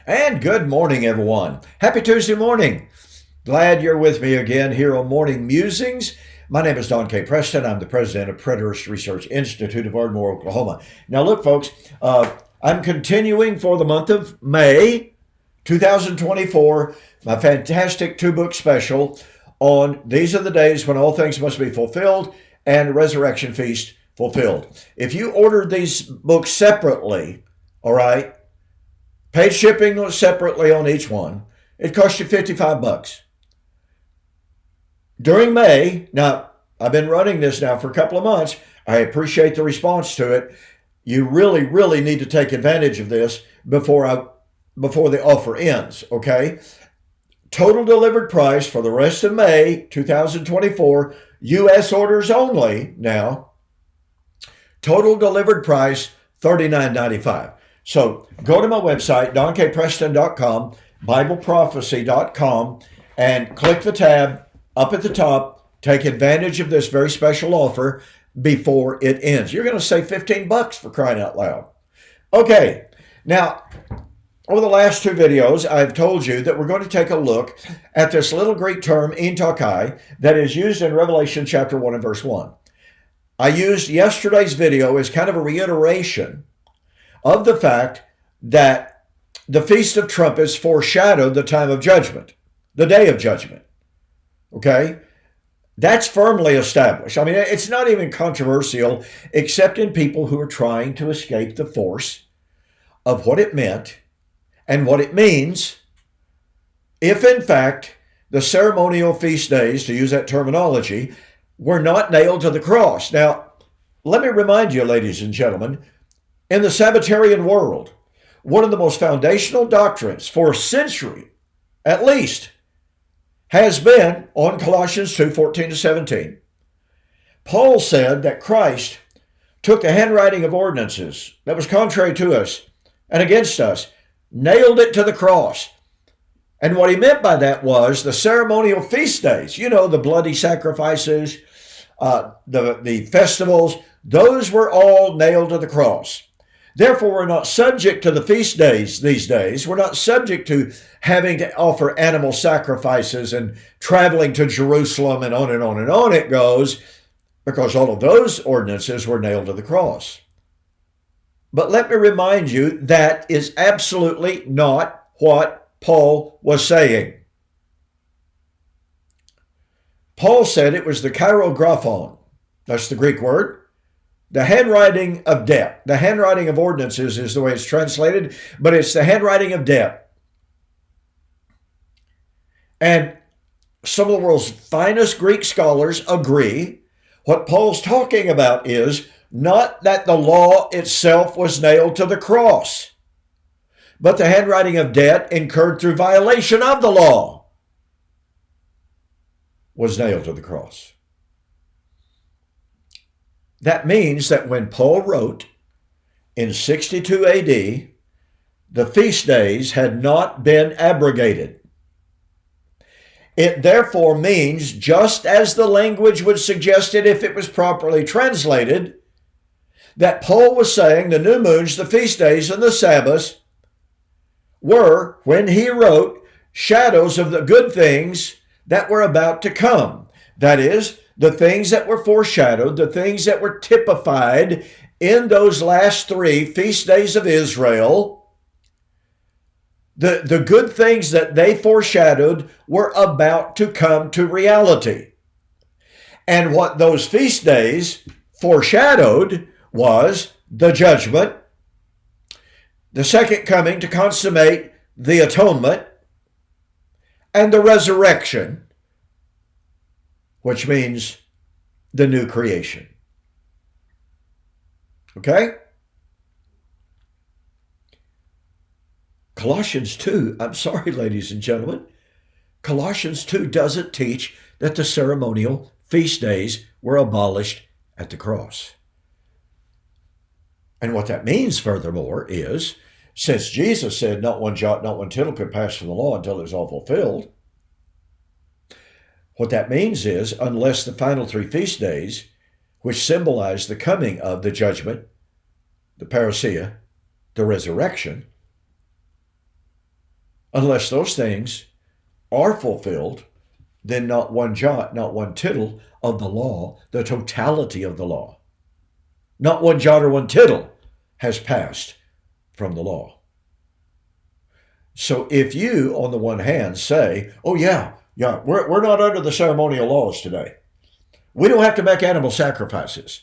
And good morning, everyone. Happy Tuesday morning. Glad you're with me again here on Morning Musings. My name is Don K. Preston. I'm the president of Preterist Research Institute of Ardmore, Oklahoma. Now, look, folks, I'm continuing for the month of May 2024, my fantastic two-book special on These Are the Days When All Things Must Be Fulfilled and Resurrection Feast Fulfilled. If you ordered these books separately, all right, paid shipping separately on each one, it cost you $55. During May, now I've been running this now for a couple of months. I appreciate the response to it. You really, really need to take advantage of this before the offer ends, okay? Total delivered price for the rest of May 2024, U.S. orders only now. Total delivered price $39.95. So go to my website, donkpreston.com, bibleprophecy.com, and click the tab up at the top. Take advantage of this very special offer before it ends. You're going to save $15 for crying out loud. Okay, now, over the last two videos, I've told you that we're going to take a look at this little Greek term, en Taxei, that is used in Revelation chapter 1 and verse 1. I used yesterday's video as kind of a reiteration of the fact that the Feast of Trumpets foreshadowed the time of judgment, the day of judgment. Okay? That's firmly established. I mean, it's not even controversial, except in people who are trying to escape the force of what it meant and what it means if, in fact, the ceremonial feast days, to use that terminology, were not nailed to the cross. Now, let me remind you, ladies and gentlemen, in the Sabbatarian world, one of the most foundational doctrines for a century, at least, has been on Colossians 2:14-17. Paul said that Christ took the handwriting of ordinances that was contrary to us and against us, nailed it to the cross. And what he meant by that was the ceremonial feast days, the bloody sacrifices, the festivals, those were all nailed to the cross. Therefore, we're not subject to the feast days these days. We're not subject to having to offer animal sacrifices and traveling to Jerusalem and on and on and on it goes, because all of those ordinances were nailed to the cross. But let me remind you, that is absolutely not what Paul was saying. Paul said it was the cheirographon. That's the Greek word. The handwriting of debt. The handwriting of ordinances is the way it's translated, but it's the handwriting of debt. And some of the world's finest Greek scholars agree what Paul's talking about is not that the law itself was nailed to the cross, but the handwriting of debt incurred through violation of the law was nailed to the cross. That means that when Paul wrote in 62 AD, the feast days had not been abrogated. It therefore means, just as the language would suggest it if it was properly translated, that Paul was saying the new moons, the feast days, and the Sabbaths were, when he wrote, shadows of the good things that were about to come. That is, the things that were foreshadowed, the things that were typified in those last three feast days of Israel, the good things that they foreshadowed were about to come to reality. And what those feast days foreshadowed was the judgment, the second coming to consummate the atonement, and the resurrection, which means the new creation. Okay? Colossians 2, I'm sorry, ladies and gentlemen, Colossians 2 doesn't teach that the ceremonial feast days were abolished at the cross. And what that means, furthermore, is, since Jesus said not one jot, not one tittle could pass from the law until it was all fulfilled, what that means is, unless the final three feast days, which symbolize the coming of the judgment, the parousia, the resurrection, Unless those things are fulfilled, then not one jot, not one tittle of the law, the totality of the law, not one jot or one tittle has passed from the law. So if you, on the one hand, say, oh yeah, we're not under the ceremonial laws today. We don't have to make animal sacrifices.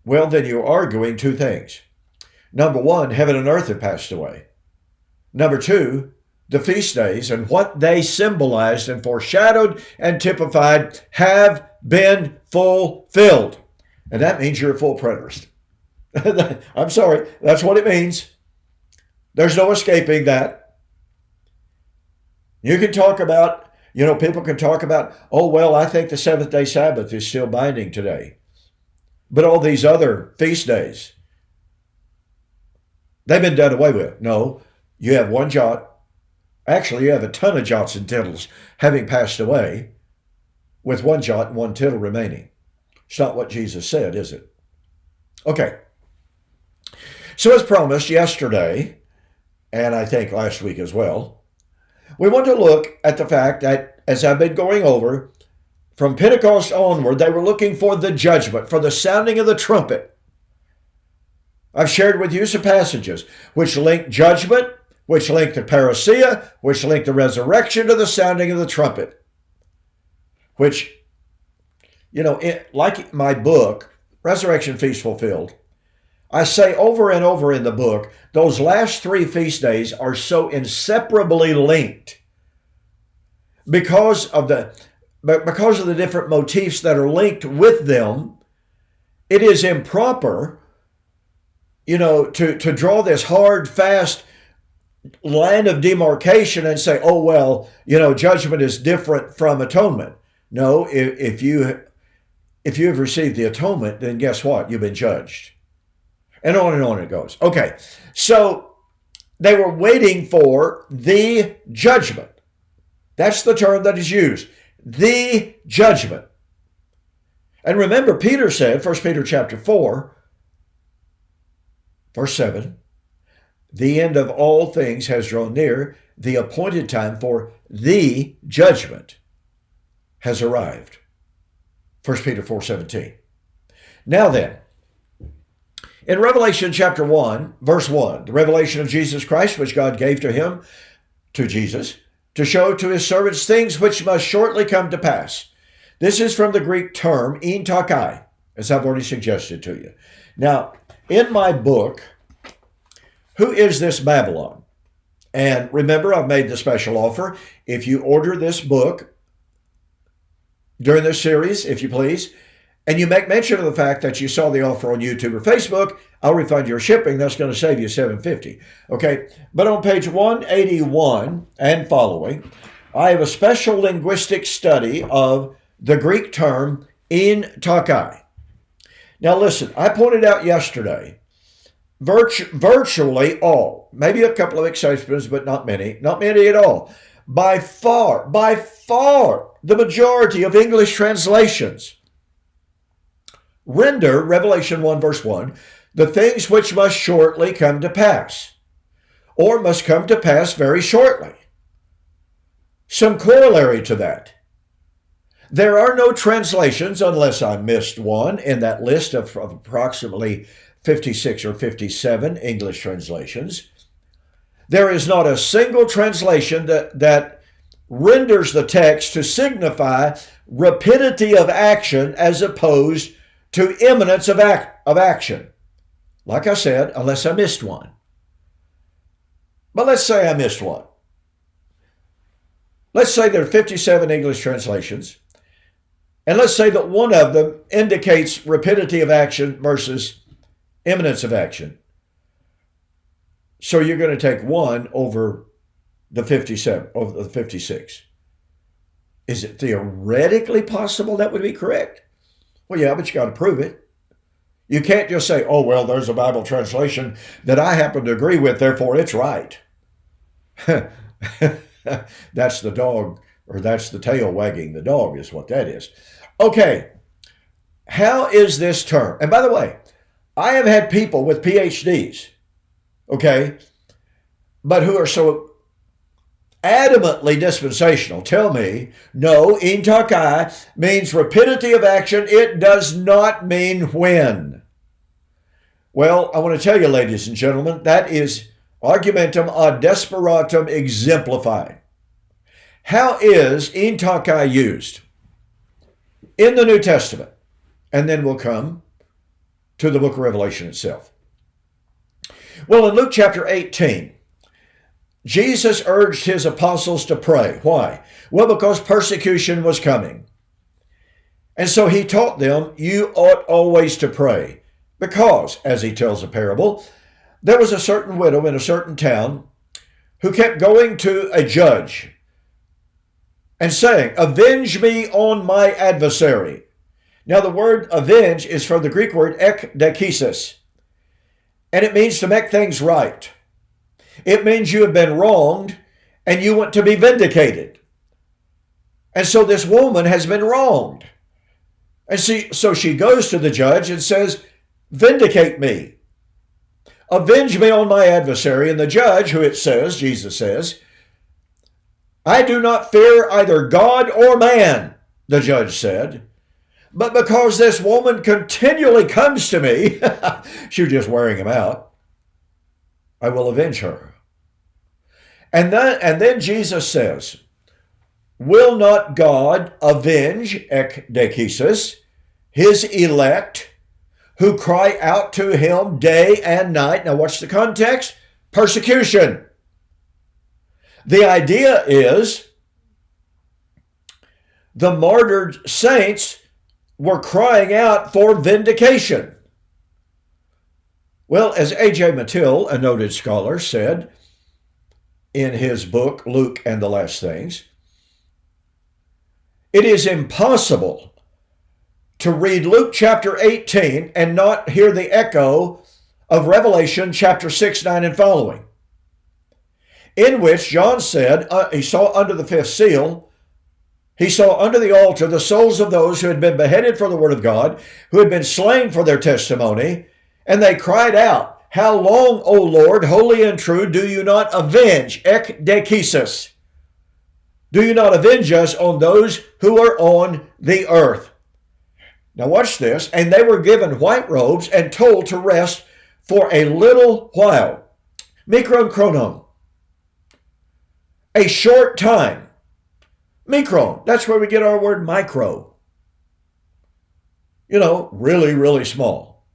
Well, then you're arguing two things. Number one, heaven and earth have passed away. Number two, the feast days and what they symbolized and foreshadowed and typified have been fulfilled. And that means you're a full preterist. I'm sorry, that's what it means. There's no escaping that. You can talk about, people can talk about, oh, well, I think the seventh day Sabbath is still binding today. But all these other feast days, they've been done away with. No, you have one jot. Actually, you have a ton of jots and tittles having passed away with one jot and one tittle remaining. It's not what Jesus said, is it? Okay. So as promised yesterday, and I think last week as well, we want to look at the fact that, as I've been going over, from Pentecost onward, they were looking for the judgment, for the sounding of the trumpet. I've shared with you some passages which link judgment, which link the parousia, which link the resurrection to the sounding of the trumpet. Which, like my book, Resurrection Feast Fulfilled, I say over and over in the book, those last three feast days are so inseparably linked because of the different motifs that are linked with them. It is improper, to draw this hard, fast line of demarcation and say, oh, well, judgment is different from atonement. No, if you have received the atonement, then guess what? You've been judged. And on it goes. Okay, so they were waiting for the judgment. That's the term that is used. The judgment. And remember, Peter said, 1 Peter chapter 4, verse 7, the end of all things has drawn near. The appointed time for the judgment has arrived. 1 Peter 4:17. Now then, in Revelation chapter 1, verse 1, the revelation of Jesus Christ, which God gave to Jesus, to show to his servants things which must shortly come to pass. This is from the Greek term, en takai, as I've already suggested to you. Now, in my book, Who is This Babylon? And remember, I've made the special offer. If you order this book during this series, if you please, and you make mention of the fact that you saw the offer on YouTube or Facebook, I'll refund your shipping. That's going to save you $7.50. Okay, but on page 181 and following, I have a special linguistic study of the Greek term en takai. Now listen, I pointed out yesterday, virtually all, maybe a couple of exceptions, but not many at all. By far, the majority of English translations render Revelation 1 verse 1, the things which must shortly come to pass, or must come to pass very shortly. Some corollary to that. There are no translations, unless I missed one, in that list of approximately 56 or 57 English translations. There is not a single translation that renders the text to signify rapidity of action as opposed to imminence of action. Like I said, unless I missed one. But let's say I missed one. Let's say there are 57 English translations, and let's say that one of them indicates rapidity of action versus imminence of action. So you're going to take one over the 57, over the 56. Is it theoretically possible that would be correct? Well, yeah, but you got to prove it. You can't just say, oh, well, there's a Bible translation that I happen to agree with, therefore it's right. That's the dog, or that's the tail wagging the dog is what that is. Okay, how is this term? And by the way, I have had people with PhDs, okay, but who are so adamantly dispensational tell me, no, in Taxei means rapidity of action. It does not mean when. Well, I want to tell you, ladies and gentlemen, that is argumentum ad desperatum exemplified. How is in Taxei used in the New Testament? And then we'll come to the book of Revelation itself. Well, in Luke chapter 18, Jesus urged his apostles to pray. Why? Well, because persecution was coming. And so he taught them, you ought always to pray. Because, as he tells a parable, there was a certain widow in a certain town who kept going to a judge and saying, avenge me on my adversary. Now, the word avenge is from the Greek word ekdekesis, and it means to make things right. It means you have been wronged and you want to be vindicated. And so this woman has been wronged. And so she goes to the judge and says, vindicate me. Avenge me on my adversary. And the judge, who it says, Jesus says, I do not fear either God or man, the judge said, but because this woman continually comes to me, she was just wearing him out, I will avenge her. And then Jesus says, will not God avenge, ekdekesis, his elect, who cry out to him day and night? Now what's the context? Persecution. The idea is the martyred saints were crying out for vindication. Well, as A.J. Mattil, a noted scholar, said in his book, Luke and the Last Things, it is impossible to read Luke chapter 18 and not hear the echo of Revelation chapter 6, 9, and following, in which John said he saw under the fifth seal, he saw under the altar the souls of those who had been beheaded for the word of God, who had been slain for their testimony, and they cried out, how long, O Lord, holy and true, do you not avenge, ekdekesis? Do you not avenge us on those who are on the earth? Now watch this. And they were given white robes and told to rest for a little while. Mikron chronon. A short time. Micron, that's where we get our word micro. You know, really, really small.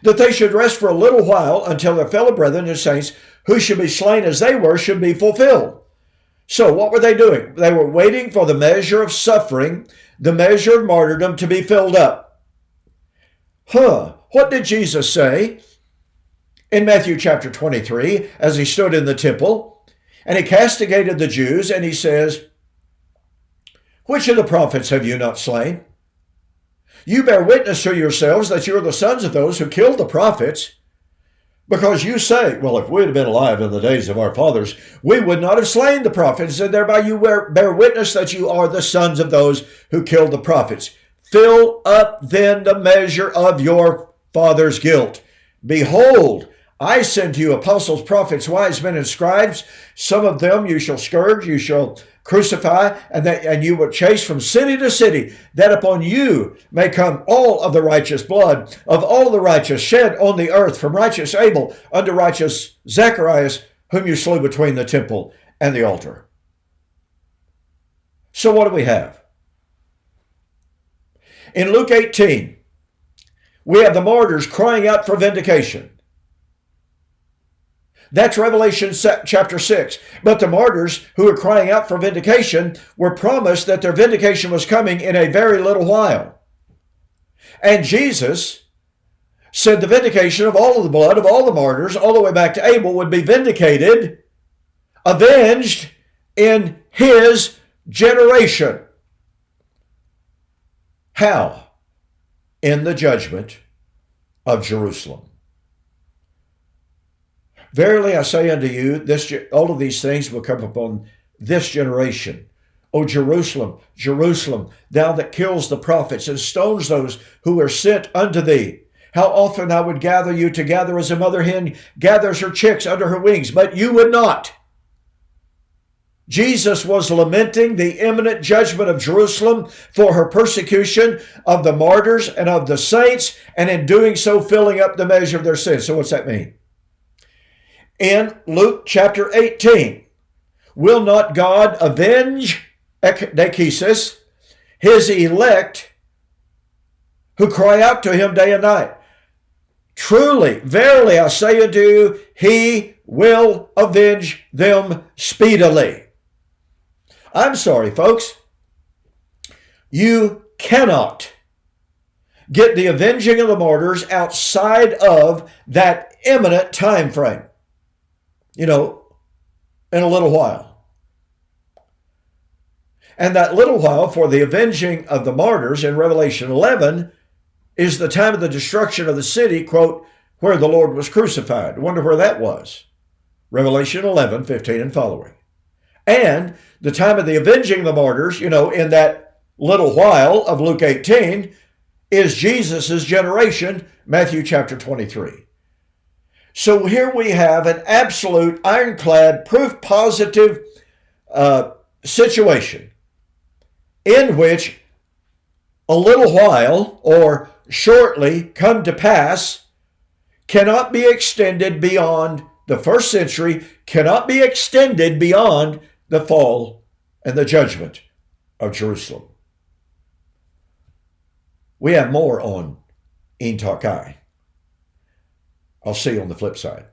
That they should rest for a little while until their fellow brethren and saints who should be slain as they were should be fulfilled. So what were they doing? They were waiting for the measure of suffering, the measure of martyrdom to be filled up. What did Jesus say in Matthew chapter 23 as he stood in the temple? And he castigated the Jews, and he says, which of the prophets have you not slain? You bear witness to yourselves that you are the sons of those who killed the prophets, because you say, well, if we had been alive in the days of our fathers, we would not have slain the prophets, and thereby you bear witness that you are the sons of those who killed the prophets. Fill up then the measure of your father's guilt. Behold, I send to you apostles, prophets, wise men, and scribes. Some of them you shall scourge, you shall crucify, and you will chase from city to city, that upon you may come all of the righteous blood of all the righteous shed on the earth, from righteous Abel unto righteous Zacharias, whom you slew between the temple and the altar. So what do we have? In Luke 18, we have the martyrs crying out for vindication. That's Revelation chapter 6. But the martyrs who are crying out for vindication were promised that their vindication was coming in a very little while. And Jesus said the vindication of all of the blood of all the martyrs, all the way back to Abel, would be vindicated, avenged in his generation. How? In the judgment of Jerusalem. Verily I say unto you, all of these things will come upon this generation. O Jerusalem, Jerusalem, thou that kills the prophets and stones those who are sent unto thee. How often I would gather you together as a mother hen gathers her chicks under her wings, but you would not. Jesus was lamenting the imminent judgment of Jerusalem for her persecution of the martyrs and of the saints, and in doing so, filling up the measure of their sins. So what's that mean? In Luke chapter 18, will not God avenge ekdekesis, his elect who cry out to him day and night? Truly, verily, I say unto you, he will avenge them speedily. I'm sorry, folks. You cannot get the avenging of the martyrs outside of that imminent time frame. In a little while. And that little while for the avenging of the martyrs in Revelation 11 is the time of the destruction of the city, quote, where the Lord was crucified. I wonder where that was. Revelation 11, 15 and following. And the time of the avenging of the martyrs, in that little while of Luke 18, is Jesus' generation, Matthew chapter 23. So here we have an absolute ironclad, proof positive situation in which a little while or shortly come to pass cannot be extended beyond the first century, cannot be extended beyond the fall and the judgment of Jerusalem. We have more on Ein Taxei. I'll see you on the flip side.